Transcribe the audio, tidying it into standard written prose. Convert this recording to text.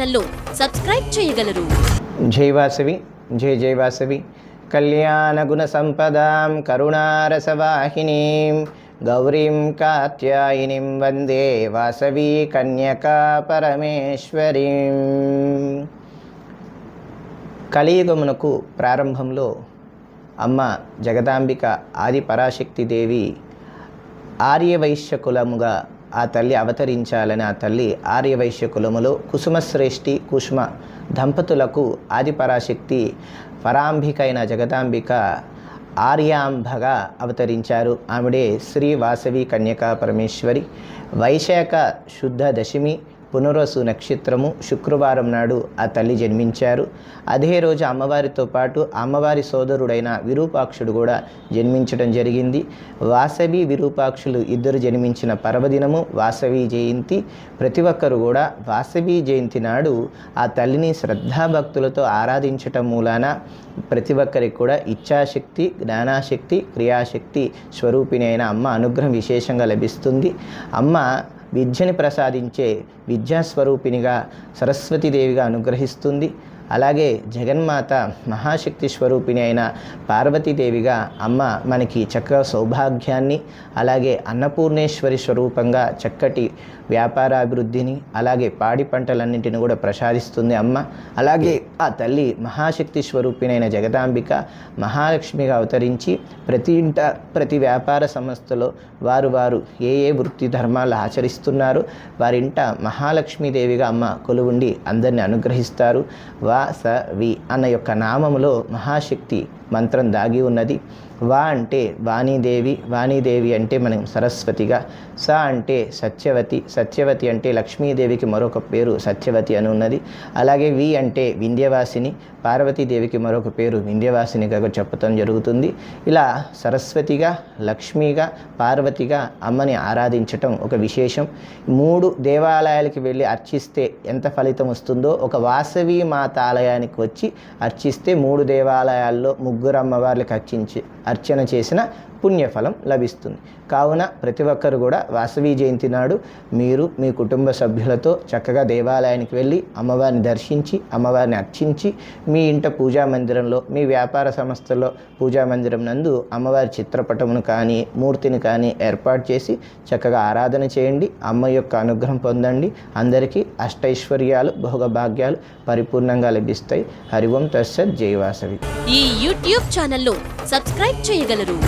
ఛానల్లో సబ్స్క్రైబ్ చేయగలరు. జై వాసవి, జై జై వాసవి. కళ్యాణ గుణ సంపదాం కరుణారసవాహినీం గౌరీం కాత్యాయనిం వందే వాసవి కన్యకా పరమేశ్వరీం. కలియుగమునకు ప్రారంభంలో అమ్మ జగదాంబిక ఆది పరాశక్తి దేవి ఆర్యవైశ్య కులముగా ఆ తల్లి అవతరించాలని ఆ తల్లి ఆర్యవైశ్య కులములో కుసుమశ్రేష్ఠి కుసుమ దంపతులకు ఆది పరాశక్తి పరాంబిక అయిన జగదాంబిక ఆర్యాంబగా అవతరించారు. ఆవిడే శ్రీ వాసవి కన్యకా పరమేశ్వరి. వైశాఖ శుద్ధ దశమి పునర్వసు నక్షత్రము శుక్రవారం నాడు ఆ తల్లి జన్మించారు. అదే రోజు అమ్మవారితో పాటు అమ్మవారి సోదరుడైన విరూపాక్షుడు కూడా జన్మించడం జరిగింది. వాసవి విరూపాక్షులు ఇద్దరు జన్మించిన పర్వదినము వాసవి జయంతి. ప్రతి ఒక్కరు కూడా వాసవి జయంతి నాడు ఆ తల్లిని శ్రద్ధాభక్తులతో ఆరాధించటం మూలాన ప్రతి ఒక్కరికి కూడా ఇచ్ఛాశక్తి, జ్ఞానాశక్తి, క్రియాశక్తి స్వరూపిణి అయిన అమ్మ అనుగ్రహం విశేషంగా లభిస్తుంది. అమ్మ విద్యని ప్రసాదించే విద్యాస్వరూపిణిగా సరస్వతీదేవిగా అనుగ్రహిస్తుంది. అలాగే జగన్మాత మహాశక్తి స్వరూపిణి అయిన పార్వతీదేవిగా అమ్మ మనకి చక్కగా సౌభాగ్యాన్ని, అలాగే అన్నపూర్ణేశ్వరి స్వరూపంగా చక్కటి వ్యాపారాభివృద్ధిని, అలాగే పాడి పంటలన్నింటిని కూడా ప్రసాదిస్తుంది అమ్మ. అలాగే ఆ తల్లి మహాశక్తి స్వరూపిణి అయిన జగదాంబిక మహాలక్ష్మిగా అవతరించి ప్రతి ఇంట ప్రతి వ్యాపార సంస్థలో వారు ఏ వృత్తి ధర్మాలు ఆచరిస్తున్నారు వారింట మహాలక్ష్మీదేవిగా అమ్మ కొలువుండి అందరిని అనుగ్రహిస్తారు. వాసవి అన్న యొక్క నామములో మహాశక్తి మంత్రం దాగి ఉన్నది. వా అంటే వాణీదేవి, వాణీదేవి అంటే మనం సరస్వతిగా, స అంటే సత్యవతి, సత్యవతి అంటే లక్ష్మీదేవికి మరొక పేరు సత్యవతి అని ఉన్నది. అలాగే వి అంటే వింధ్యవాసిని, పార్వతీదేవికి మరొక పేరు వింధ్యవాసినిగా చెప్పడం జరుగుతుంది. ఇలా సరస్వతిగా, లక్ష్మిగా, పార్వతిగా అమ్మని ఆరాధించటం ఒక విశేషం. 3 దేవాలయాలకి వెళ్ళి అర్చిస్తే ఎంత ఫలితం వస్తుందో ఒక వాసవి మాత ఆలయానికి వచ్చి అర్చిస్తే 3 దేవాలయాల్లో 3 అమ్మవార్లకు అర్చన చేసిన పుణ్యఫలం లభిస్తుంది. కావున ప్రతి ఒక్కరు కూడా వాసవి జయంతి నాడు మీరు మీ కుటుంబ సభ్యులతో చక్కగా దేవాలయానికి వెళ్ళి అమ్మవారిని దర్శించి అమ్మవారిని అర్చించి మీ ఇంట పూజా మందిరంలో, మీ వ్యాపార సంస్థల్లో పూజా మందిరం నందు అమ్మవారి చిత్రపటమును కానీ మూర్తిని కానీ ఏర్పాటు చేసి చక్కగా ఆరాధన చేయండి. అమ్మ యొక్క అనుగ్రహం పొందండి. అందరికీ అష్టైశ్వర్యాలు, భోగభాగ్యాలు పరిపూర్ణంగా లభిస్తాయి. హరి ఓం తస్సత్. జై వాసవి. ఈ యూట్యూబ్ ఛానల్లో సబ్స్క్రైబ్ చేయగలరు.